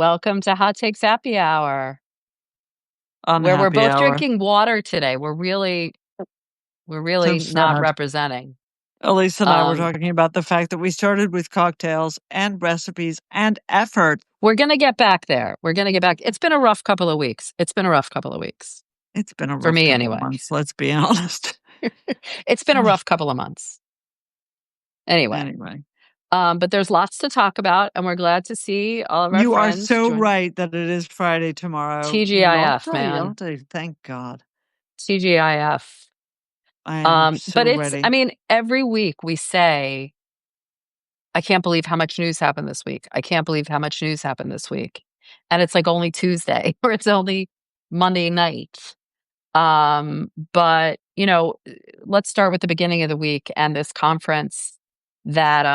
Welcome to Hot Takes Happy Hour, where we're Unhappy both hour. drinking water today. We're So really not sad. representing. Elise and I were Um, talking about the fact that we started with cocktails and recipes and effort. we're gonna get back there. We're gonna get back. It's been a rough couple of weeks. It's been a rough couple of weeks It's been a for rough me, couple of anyway. months, let's be honest. It's been a rough couple of months, anyway. Anyway, But there's lots to talk about, and we're glad to see all of our you are friends so join. right that it is Friday tomorrow. TGIF, Lotta, man, yotta, thank God. TGIF. I am so But I ready. mean, every week we say, I can't believe how much news happened this week. I can't believe how much news happened this week. And it's like only Tuesday or it's only Monday night. But let's start with the beginning of the week and this conference that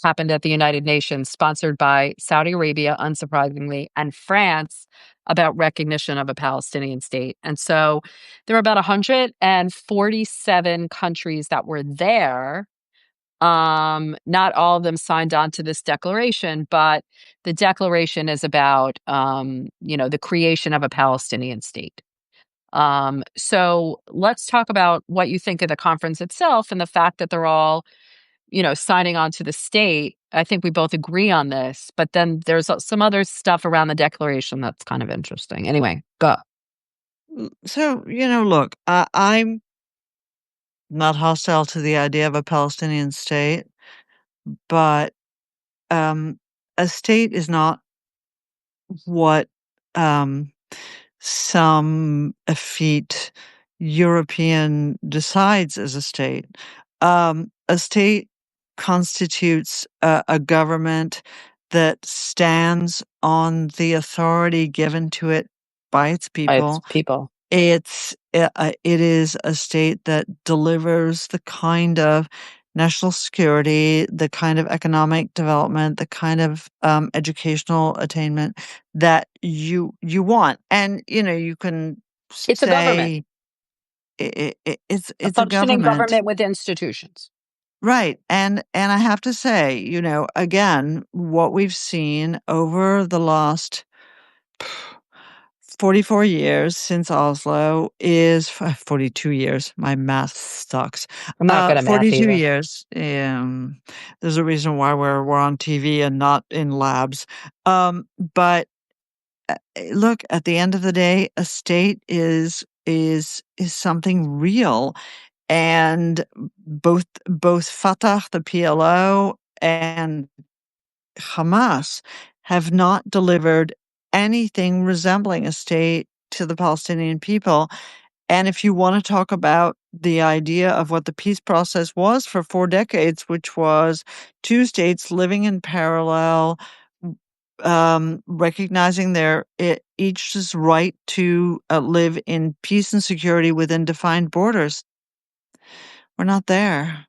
happened at the United Nations, sponsored by Saudi Arabia, unsurprisingly, and France, about recognition of a Palestinian state. And so there were about 147 countries that were there. Not all of them signed on to this declaration, but the declaration is about the creation of a Palestinian state. So let's talk about what you think of the conference itself and the fact that they're all signing on to the state. I think we both agree on this, but then there's some other stuff around the declaration that's kind of interesting. Anyway, go. So, look, I'm not hostile to the idea of a Palestinian state, but a state is not what um, some effete European decides as a state. A state constitutes a government that stands on the authority given to it by its By people. people. It is a state that delivers the kind of national security, the kind of economic development, the kind of educational attainment that you want. And you can It's a government, say a it's a functioning government. government with institutions. Right. And I have to say, again, what we've seen over the last 44 years since Oslo is 42 years. My math sucks. I'm not good at math 42 either. years. There's a reason why we're on TV and not in labs. But look, at the end of the day, a state is something real, and both Fatah, the PLO, and Hamas have not delivered anything resembling a state to the Palestinian people. And if you want to talk about the idea of what the peace process was for 4 decades, which was two states living in parallel, recognizing their each's right to live in peace and security within defined borders, we're not there.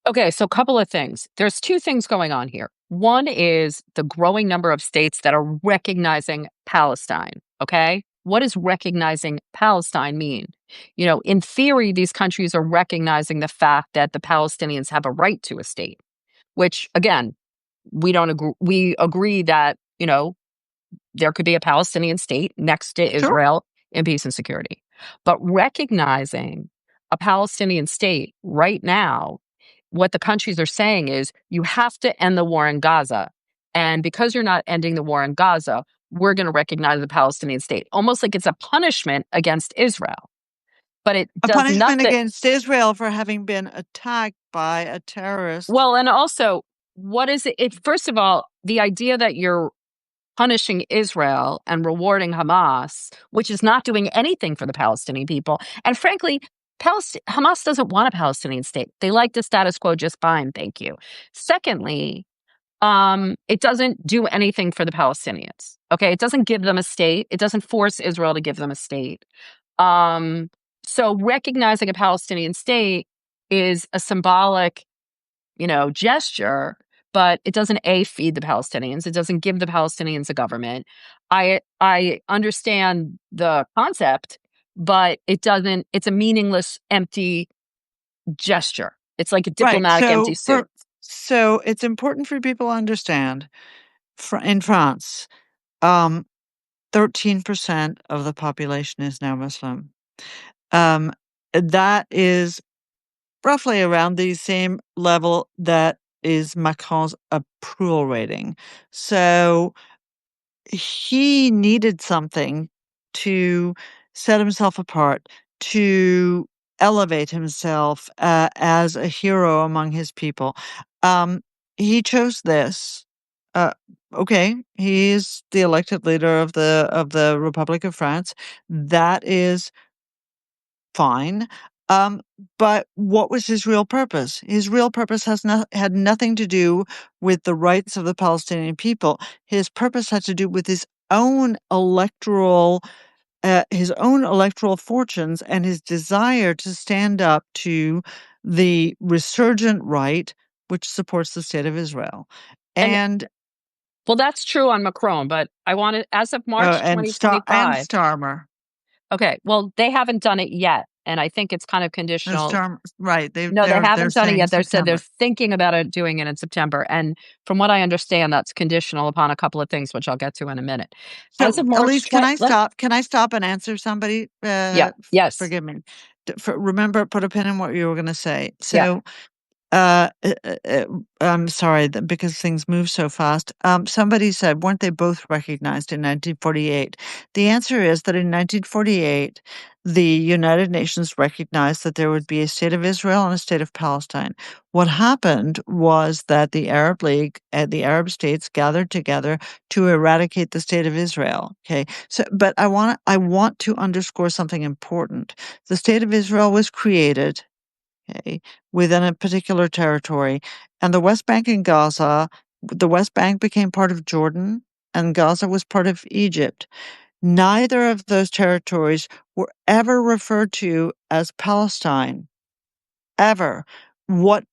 Okay, so a couple of things. There's two things going on here. One is the growing number of states that are recognizing Palestine. Okay. What does recognizing Palestine mean? In theory, these countries are recognizing the fact that the Palestinians have a right to a state, which again, we don't agree. We agree that, there could be a Palestinian state next to Sure. Israel in peace and security. But recognizing a Palestinian state right now, what the countries are saying is you have to end the war in Gaza. And because you're not ending the war in Gaza, we're going to recognize the Palestinian state, almost like it's a punishment against Israel. But it A does punishment nothing. against Israel for having been attacked by a terrorist. Well, and also, what is it? First of all, the idea that you're punishing Israel and rewarding Hamas, which is not doing anything for the Palestinian people. And frankly, Hamas doesn't want a Palestinian state. They like the status quo just fine, thank you. Secondly, it doesn't do anything for the Palestinians. Okay, it doesn't give them a state. It doesn't force Israel to give them a state. So recognizing a Palestinian state is a symbolic gesture, but it doesn't feed the Palestinians. It doesn't give the Palestinians a government. I understand the concept, but it doesn't. It's a meaningless, empty gesture. It's like a Right. diplomatic empty suit. So it's important for people to understand In France, um, 13% of the population is now Muslim. Um, that is roughly around the same level that is Macron's approval rating. So he needed something to set himself apart, to elevate himself as a hero among his people. Um, he chose this. Uh, okay, he is the elected leader of the Republic of France. That is fine. Um, but what was his real purpose? His real purpose had nothing to do with the rights of the Palestinian people. His purpose had to do with his own electoral fortunes and his desire to stand up to the resurgent right, which supports the state of Israel. And And well, that's true on Macron, but I wanted, as of March and 2025. Starmer. Okay, well, they haven't done it yet, and I think it's kind of No, conditional. Starmer, right? No, they They're haven't done it saying yet. They said they're September. thinking about it, doing it in September, and from what I understand, that's conditional upon a couple of things, which I'll get to in a minute. As So, of March Elise, 20, let Can I stop and answer somebody? yeah, yes, Forgive me. Remember, put a pin in what you were going to say. yeah. So, I'm sorry because things move so fast. Somebody said, weren't they both recognized in 1948? The answer is that in 1948, the United Nations recognized that there would be a state of Israel and a state of Palestine. What happened was that the Arab League and the Arab states gathered together to eradicate the state of Israel. Okay, so but I want to underscore something important. The state of Israel was created, okay, within a particular territory. And the West Bank became part of Jordan, and Gaza was part of Egypt. Neither of those territories were ever referred to as Palestine, ever. What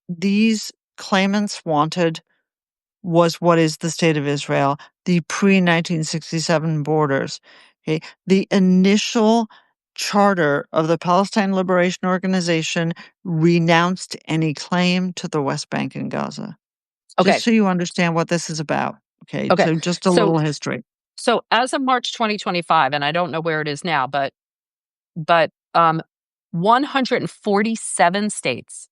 these claimants wanted was what is the state of Israel, the pre-1967 borders. Okay. The initial charter of the Palestine Liberation Organization renounced any claim to the West Bank and Gaza. Just Okay, so you understand what this is about. Okay, okay. so just a So, little history. so as of March 2025, and I don't know where it is now, but 147 states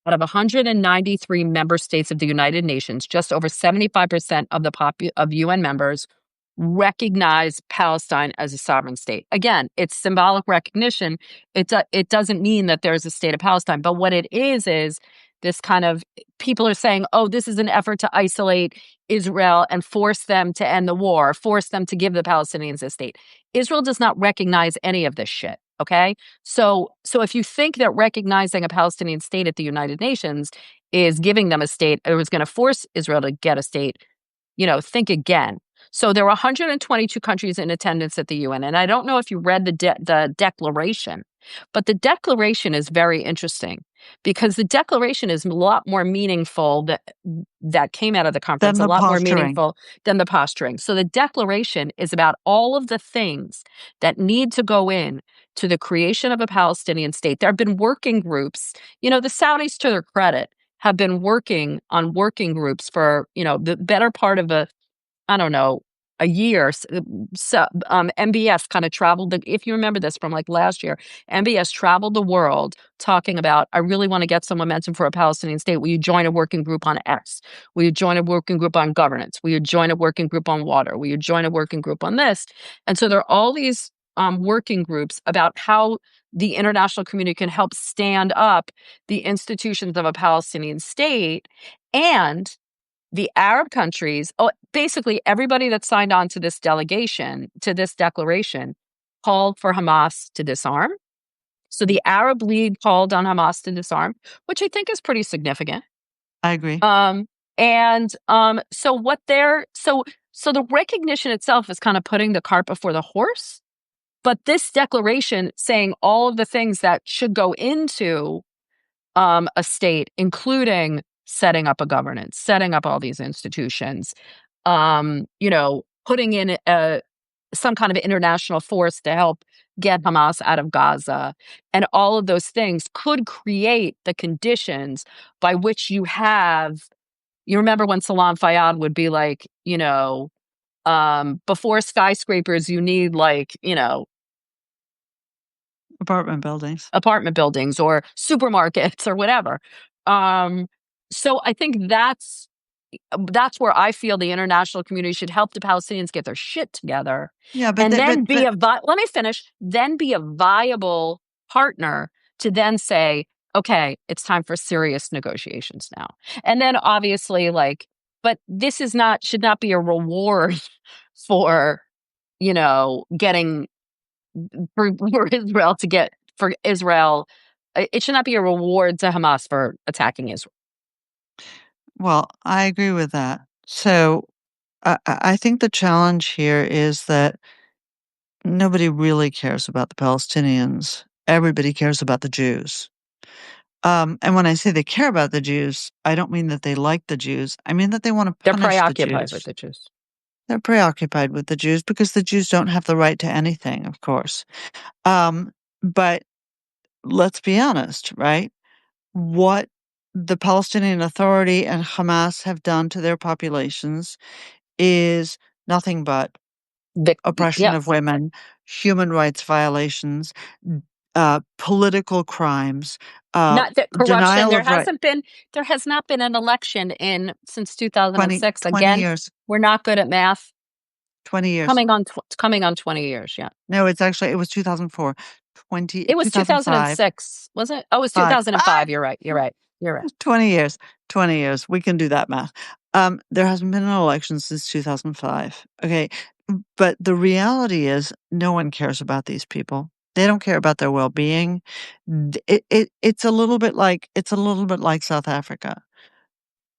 out of 193 member states of the United Nations, just over 75% of of UN members recognize Palestine as a sovereign state. Again, it's symbolic recognition. It doesn't mean that there's a state of Palestine, but what it is this kind of, people are saying, oh, this is an effort to isolate Israel and force them to end the war, force them to give the Palestinians a state. Israel does not recognize any of this shit. Okay. So if you think that recognizing a Palestinian state at the United Nations is giving them a state, or is going to force Israel to get a state, think again. So there were 122 countries in attendance at the UN, and I don't know if you read the declaration, but the declaration is very interesting because the declaration is a lot more meaningful that came out of the conference, Then a the lot more posturing. meaningful than the posturing. So the declaration is about all of the things that need to go in to the creation of a Palestinian state. There have been working groups. The Saudis, to their credit, have been working on working groups for, the better part of I don't know, a year. So, MBS kind of traveled if you remember this from like last year, MBS traveled the world talking about, I really want to get some momentum for a Palestinian state. Will you join a working group on X? Will you join a working group on governance? Will you join a working group on water? Will you join a working group on this? And so there are all these working groups about how the international community can help stand up the institutions of a Palestinian state. And the Arab countries, basically everybody that signed on to this declaration, called for Hamas to disarm. So the Arab League called on Hamas to disarm, which I think is pretty significant. I agree. And so what they're so the recognition itself is kind of putting the cart before the horse. But this declaration saying all of the things that should go into a state, including setting up a governance, setting up all these institutions, putting in some kind of international force to help get Hamas out of Gaza. And all of those things could create the conditions by which you have you remember when Salam Fayyad would be like, before skyscrapers, you need like, Apartment buildings. apartment buildings or supermarkets or whatever. Um, so I think that's where I feel the international community should help the Palestinians get their shit together, Yeah, but and they then but let me finish. Then be a viable partner to then say, okay, it's time for serious negotiations now. And then obviously, like, but this is not should not be a reward for getting for Israel to get for Israel. It should not be a reward to Hamas for attacking Israel. well, I agree with that. So, I think the challenge here is that nobody really cares about the Palestinians. Everybody cares about the Jews. And when I say they care about the Jews, I don't mean that they like the Jews. I mean that they want to They're punish the preoccupied with Jews. the Jews. They're preoccupied with the Jews because the Jews don't have the right to anything, of course. But let's be honest, right? What the Palestinian Authority and Hamas have done to their populations is nothing but oppression Yeah, of women, human rights violations, political crimes, uh, not that corruption. denial of right. There has not been an election in since 20, 2006. 20 Again, years, we're not good at math. 20 years. Coming on 20 years. Yeah. No, it was 2004, It was 2005, 2006, was it? Oh, it was 5, 2005. You're right. You're right. You're right. 20 years, 20 years. We can do that math. There hasn't been an election since 2005. Okay. But the reality is no one cares about these people. They don't care about their well-being. It's a little bit like South Africa.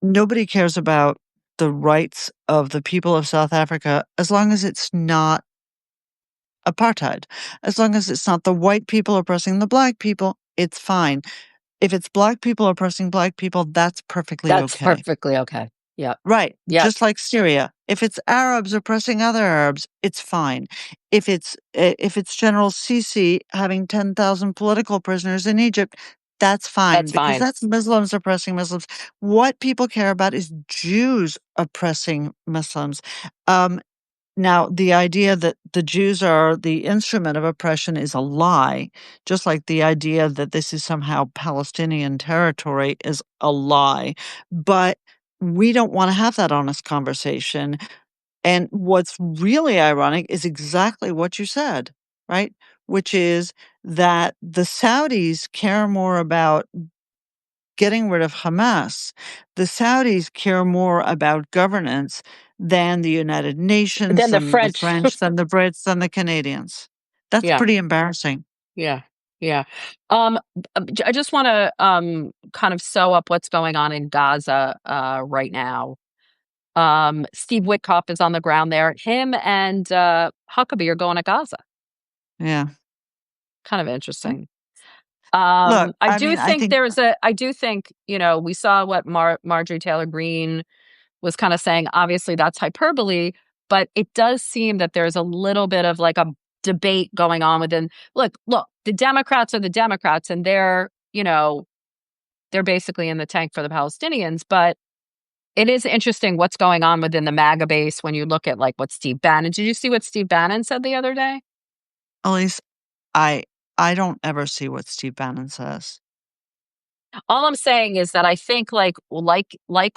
Nobody cares about the rights of the people of South Africa as long as it's not apartheid. As long as it's not the white people oppressing the black people, it's fine. If it's black people oppressing black people, that's perfectly That's okay. perfectly okay. Yep. Right, Yep. just like Syria. If it's Arabs oppressing other Arabs, it's fine. If it's General Sisi having 10,000 political prisoners in Egypt, that's fine That's because fine. that's Muslims oppressing Muslims. What people care about is Jews oppressing Muslims. Um, Now, the idea that the Jews are the instrument of oppression is a lie, just like the idea that this is somehow Palestinian territory is a lie. But we don't want to have that honest conversation. And what's really ironic is exactly what you said, right? Which is that the Saudis care more about getting rid of Hamas. The Saudis care more about governance than the United Nations, Then the than the French. French, than the Brits, than the Canadians. That's Yeah. pretty embarrassing. Yeah. Yeah. Um, I just want to kind of sew up what's going on in Gaza right now. Steve Witkoff is on the ground there. Him and Huckabee are going to Gaza. Yeah. Kind of interesting. Look, I I do mean, I think think I do think, we saw what Marjorie Taylor Greene was kind of saying. Obviously, that's hyperbole, but it does seem that there's a little bit of like a debate going on within. Look, the Democrats are the Democrats, and they're basically in the tank for the Palestinians. But it is interesting what's going on within the MAGA base when you look at like what Steve Bannon. Did you see what Steve Bannon said the other day? at least I I don't ever see what Steve Bannon says. All I'm saying is that I think like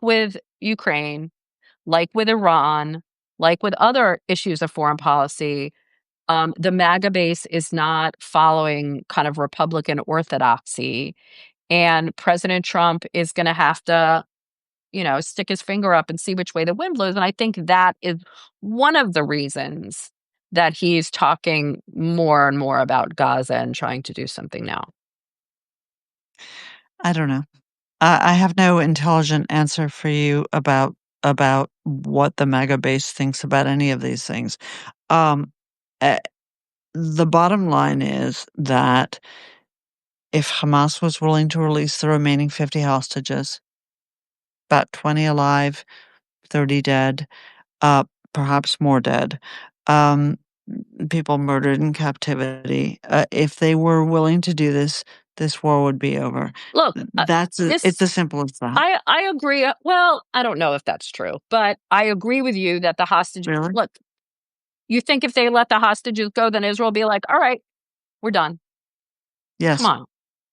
with Ukraine, like with Iran, like with other issues of foreign policy, the MAGA base is not following kind of Republican orthodoxy. And President Trump is going to have to, stick his finger up and see which way the wind blows. And I think that is one of the reasons that he's talking more and more about Gaza and trying to do something now. I don't know. I have no intelligent answer for you about what the mega base thinks about any of these things. Um, eh, the bottom line is that if Hamas was willing to release the remaining 50 hostages, about 20 alive, 30 dead, uh, perhaps more dead, um, people murdered in captivity, if they were willing to do this, this war would be over. Look, It's this as simple as that. I agree. Well, I don't know if that's true, but I agree with you that the hostage. Really? Look, you think if they let the hostages go, then Israel will be like, all right, we're done. Come Yes. on.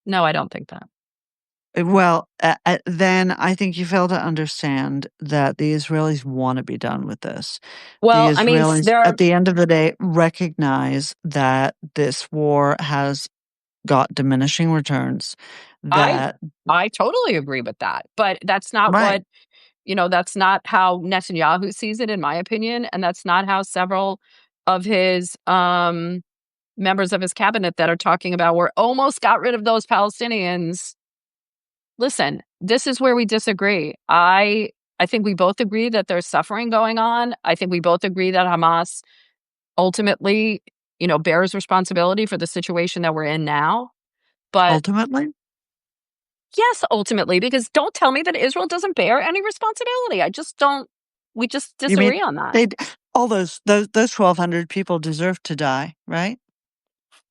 No, I don't think that. Well, then I think you fail to understand that the Israelis want to be done with this. The Well, I mean, Israelis, there are. at the end of the day, recognize that this war has got diminishing returns. I That I totally agree with that, but that's not right, what that's not how Netanyahu sees it, in my opinion, and that's not how several of his members of his cabinet that are talking about we're almost got rid of those Palestinians. Listen, this is where we disagree. I think we both agree that there's suffering going on. I think we both agree that Hamas ultimately, bears responsibility for the situation that we're in now. But ultimately, yes, ultimately, because don't tell me that Israel doesn't bear any responsibility. I just don't. We just you mean disagree on that. they all those 1,200 people deserve to die, right?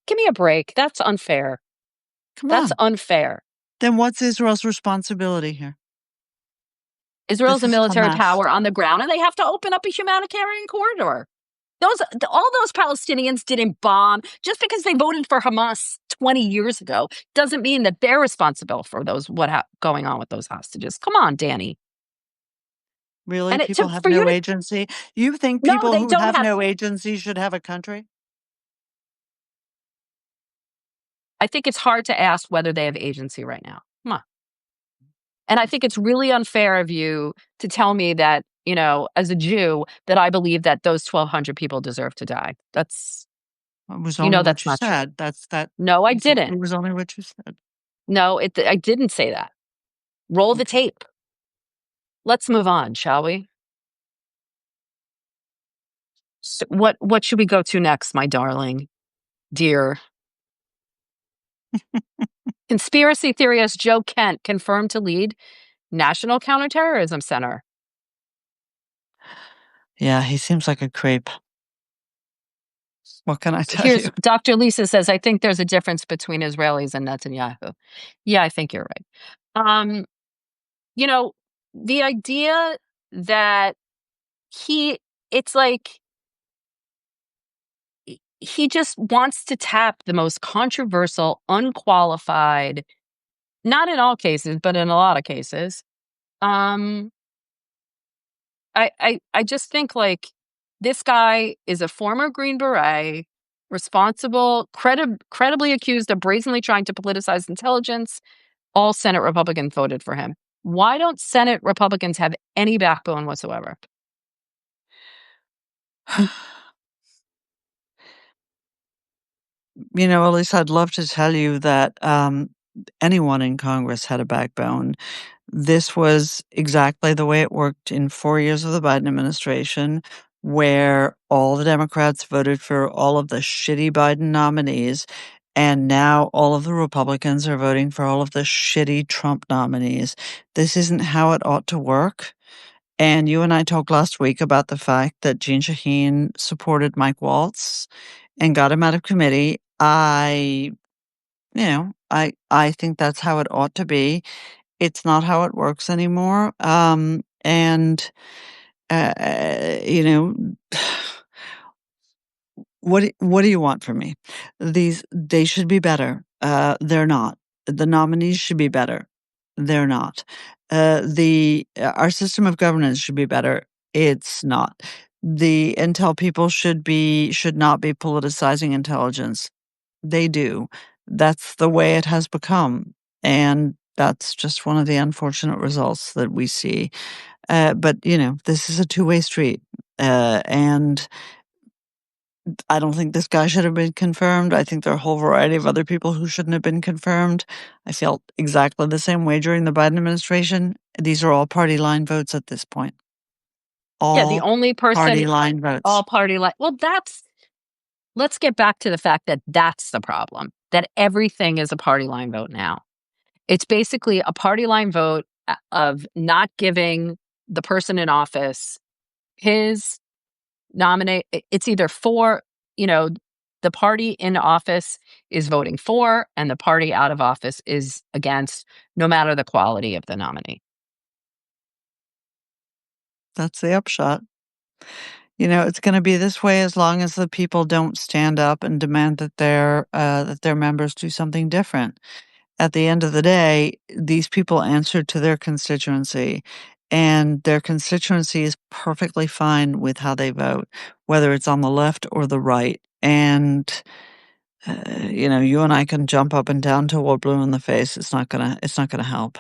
Give me a break. That's unfair. Come That's on. unfair. Then what's Israel's responsibility here? Israel's This a is military Hamas. power on the ground, and they have to open up a humanitarian corridor. All those Palestinians didn't bomb. Just because they voted for Hamas 20 years ago doesn't mean that they're responsible for going on with those hostages. Come on, Dany. Really, And people have for you no to agency? You think no, people they who don't have have. no agency should have a country? I think it's hard to ask whether they have agency right now. Come on. And I think it's really unfair of you to tell me that, as a Jew, that I believe that those 1,200 people deserve to die. It was only what That's you not true. said. That No, I it didn't. was only what you said. No, I didn't say that. Roll the Okay. tape. Let's move on, shall we? So what should we go to next, my darling, dear? Conspiracy theorist Joe Kent confirmed to lead National Counterterrorism Center. Yeah, he seems like a creep. What can I tell Here's you? Dr. Lisa says, I think there's a difference between Israelis and Netanyahu. Yeah, I think you're right. Um, you know, the idea that he, it's like he just wants to tap the most controversial, unqualified, not in all cases, but in a lot of cases. Um, I just think like this guy is a former Green Beret, responsible, credibly accused of brazenly trying to politicize intelligence. All Senate Republicans voted for him. Why don't Senate Republicans have any backbone whatsoever? At least I'd love to tell you that anyone in Congress had a backbone. This was exactly the way it worked in 4 years of the Biden administration, where all the Democrats voted for all of the shitty Biden nominees, and now all of the Republicans are voting for all of the shitty Trump nominees. This isn't how it ought to work. And you and I talked last week about the fact that Jean Shaheen supported Mike Waltz and got him out of committee. I think that's how it ought to be. It's not how it works anymore. And you know, what do you want from me? They should be better. They're not. The nominees should be better. They're not. The Our system of governance should be better. It's not. The intel people should not be politicizing intelligence. They do. That's the way it has become, and that's just one of the unfortunate results that we see. But this is a two-way street, and I don't think this guy should have been confirmed. I think there are a whole variety of other people who shouldn't have been confirmed. I felt exactly the same way during the Biden administration. These are all party line votes at this point. Yeah, the All only person, party line all votes. party like, well, let's get back to the fact that that's the problem, that everything is a party line vote now. It's basically a party line vote of not giving the person in office his nominate. It's either for, you know, the party in office is voting for, and the party out of office is against, no matter the quality of the nominee. That's the upshot. You know, it's gonna be this way as long as the people don't stand up and demand that their members do something different. At the end of the day, these people answer to their constituency, and their constituency is perfectly fine with how they vote, whether it's on the left or the right. And, you know, you and I can jump up and down till we're blue in the face. It's not gonna help.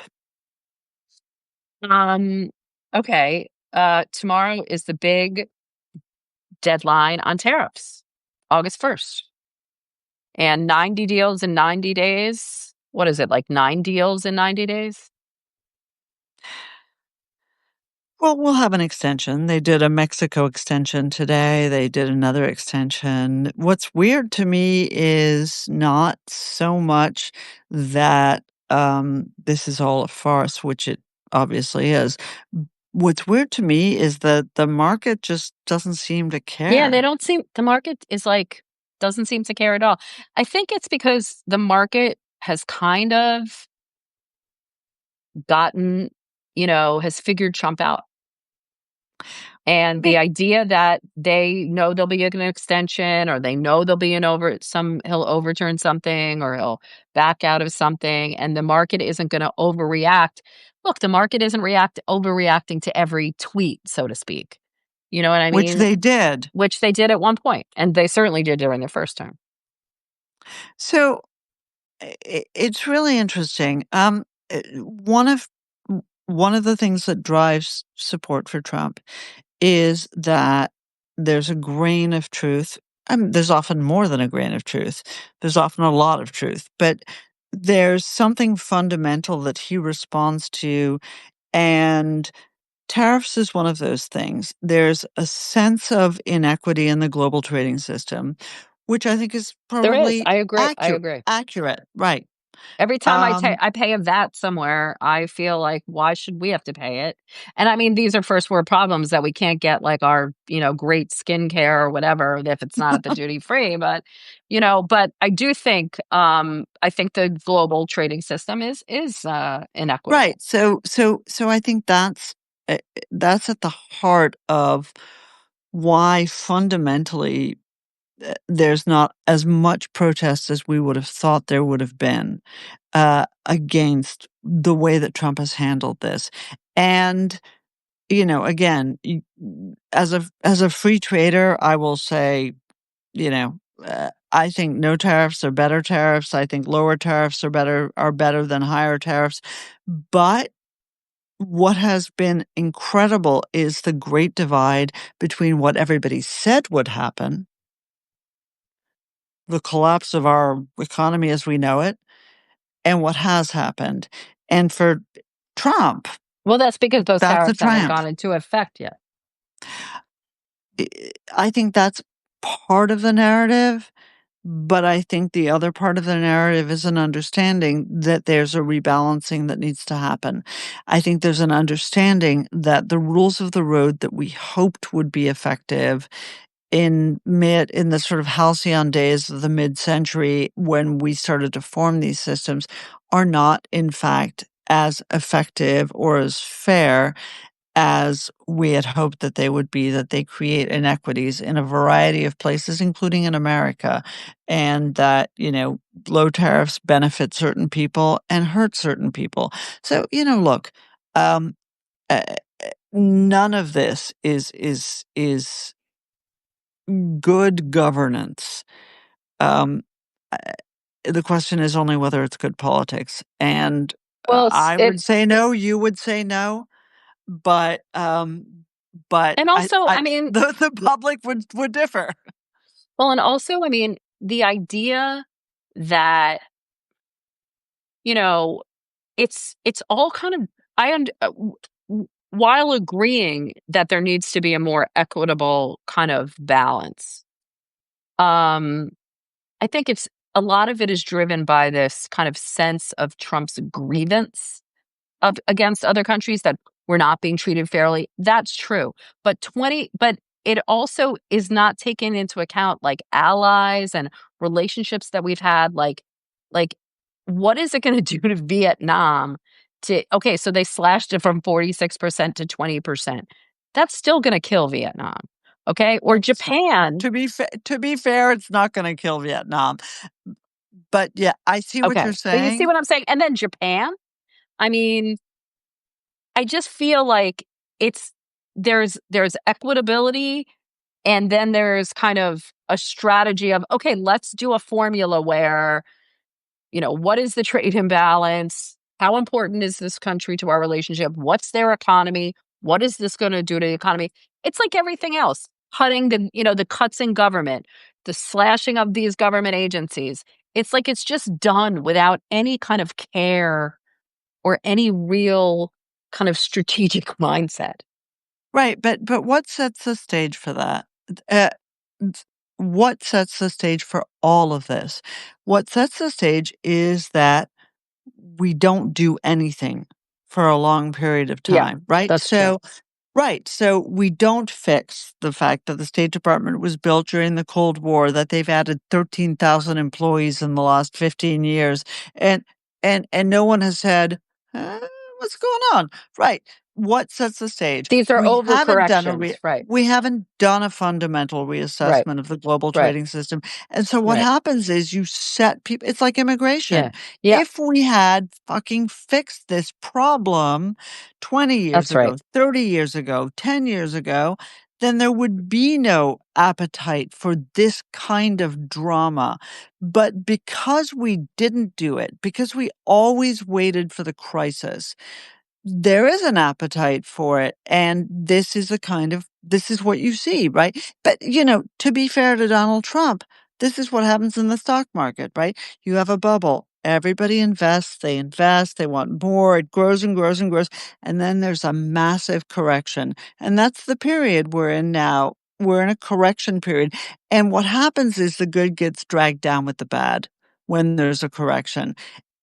Um, okay. Tomorrow is the big deadline on tariffs, August 1st. And 90 deals in 90 days. What is it, like 9 deals in 90 days? Well, we'll have an extension. They did a Mexico extension today. They did another extension. What's weird to me is not so much that this is all a farce, which it obviously is. What's weird to me is that the market just doesn't seem to Yeah, they care. don't seem the market is like doesn't seem to care at all. I think it's because the market has kind of gotten, has figured Trump out. And the Right. idea that they know there'll be an extension, or they know there'll be he'll overturn something, or he'll back out of something, and the market isn't going to overreact. Look, the market isn't overreacting to every tweet, so to speak. You know what I Which mean? they did. Which they did at one point, and they certainly did during the first term. So it's really interesting. One of the things that drives support for Trump is that there's a grain of truth. There's often more than a grain of truth. There's often a lot of truth, but there's something fundamental that he responds to, and tariffs is one of those things. There's a sense of inequity in the global trading system, which I think is There is. probably I agree. I accurate. agree. Accurate, right? Every time Um, I pay a VAT somewhere, I feel like, "Why should we have to pay it?" And I mean, these are first world problems that we can't get, like, our, great skincare or whatever if it's not at the duty free, but I think the global trading system is right. inequitable. So I think that's at the heart of why fundamentally there's not as much protest as we would have thought there would have been against the way that Trump has handled this. And again, as a free trader, I will say, I think no tariffs are better tariffs. I think lower tariffs are better than higher tariffs. But what has been incredible is the great divide between what everybody said would happen, the collapse of our economy as we know it, and what has happened. And for Trump, Well, that's because those that's a tariffs haven't gone triumph. into effect yet. I I think that's part of the narrative, but I think the other part of the narrative is an understanding that there's a rebalancing that needs to happen. I think there's an understanding that the rules of the road that we hoped would be effective in the sort of halcyon days of the mid-century when we started to form these systems are not, in fact, as effective or as fair as we had hoped that they would be, that they create inequities in a variety of places, including in America, and that, low tariffs benefit certain people and hurt certain people. So, look, um, uh, none of this is good governance. Um, uh, the question is only whether it's good politics, and Well, I would say no, you would say no. But, and also, I I mean, the public would differ. I mean, the idea that, you know, it's all kind of I und while agreeing that there needs to be a more equitable kind of balance, um, I think it's a lot of it is driven by this kind of sense of Trump's grievance against other countries that we're not being treated fairly. That's true. But it also is not taking into account, like, allies and relationships that we've had, like, what is it gonna do to Vietnam to okay, so they slashed it from 46% to 20%. That's still gonna kill Vietnam, okay? Or So, Japan. to be fair, it's not gonna kill Vietnam. But, yeah, I see what you're Okay, but you see saying. what I'm saying? And then Japan, I mean, I just feel like it's there's equitability, and then there's kind of a strategy of, okay, let's do a formula where, what is the trade imbalance? How important is this country to our relationship? What's their economy? What is this going to do to the economy? It's like everything else. Cutting the cuts in government, the slashing of these government agencies. It's like it's just done without any kind of care or any real kind of strategic mindset. Right, but what sets the stage for that? Uh, th what sets the stage for all of this? What sets the stage is that we don't do anything for a long period of Yeah, time, right? that's true. So we don't fix the fact that the State Department was built during the Cold War, that they've added 13,000 employees in the last 15 years, and and no one has said, "Uh, what's going on?" Right. What sets the stage? These are overcorrections. Right, We haven't done a fundamental right, reassessment of the global right, trading system, and so what right. happens is you set people. It's like immigration. Yeah, yeah, If we had fucking fixed this problem 20 years that's right. ago, 30 years ago, 10 years ago, then there would be no appetite for this kind of drama. But because we didn't do it, because we always waited for the crisis, there is an appetite for it, and this is what you see, right? But, to be fair to Donald Trump, this is what happens in the stock market, right? You have a bubble. Everybody invest, they want more, it grows and grows and grows, and then there's a massive correction. And that's the period we're in now. We're in a correction period. And what happens is the good gets dragged down with the bad when there's a correction.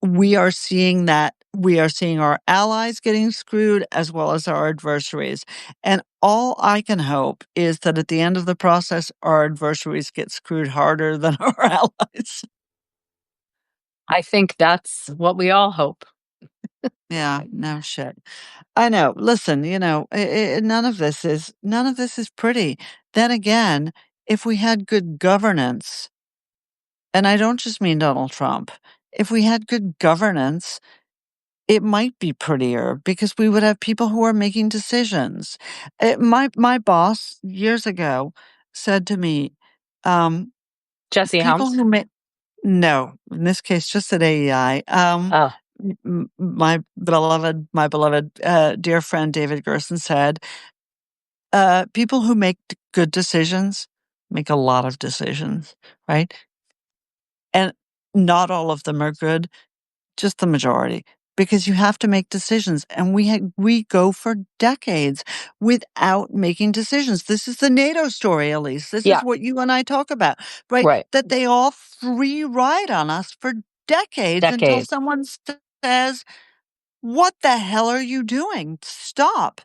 We are seeing that. We are seeing our allies getting screwed as well as our adversaries. And all I can hope is that at the end of the process, our adversaries get screwed harder than our allies. I think that's what we all hope. Yeah, no shit. I know. Listen, none of this is pretty. Then again, if we had good governance, and I don't just mean Donald Trump, if we had good governance, it might be prettier because we would have people who are making decisions. My boss years ago said to me, um, Jesse people Helms? who make no, in this case, just at AEI, Oh, my beloved, dear friend David Gerson said, people who make good decisions make a lot of decisions, right? And not all of them are good. Just the majority, because you have to make decisions, and we go for decades without making decisions. This is the NATO story, Elise. This is yeah, what you and I talk about, right? right. That they all free ride on us for decades until Decades. someone says, "What the hell are you doing? Stop."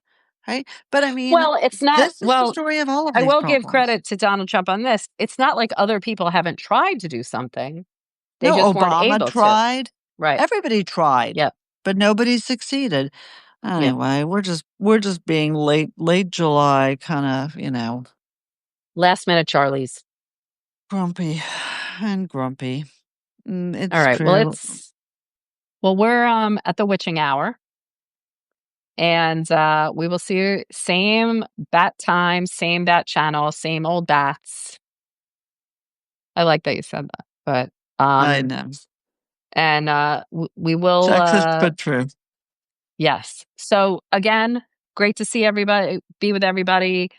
Right? But I mean, Well, it's not, this is the story of all of I these will give problems. credit to Donald Trump on this. It's not like other people haven't tried to do something. They No, just weren't Obama able to. tried. Right. Everybody tried, Yep. but nobody succeeded. Yeah. Anyway, we're just being late July kinda, Last minute Charlies. grumpy and grumpy. All It's right. Well, true. we're at the witching hour, and we will see you same bat time, same bat channel, same old bats. I like that you said that. But I know. and we will Sexist but true. yes. So again, great to see everybody, be with everybody.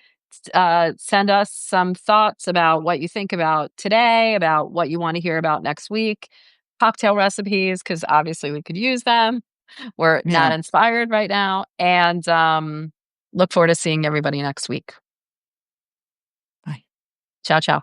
Send us some thoughts about what you think about today, about what you want to hear about next week. Cocktail recipes, because obviously we could use them. We're not Yeah. inspired right now. And look forward to seeing everybody next week. Bye. Ciao, ciao.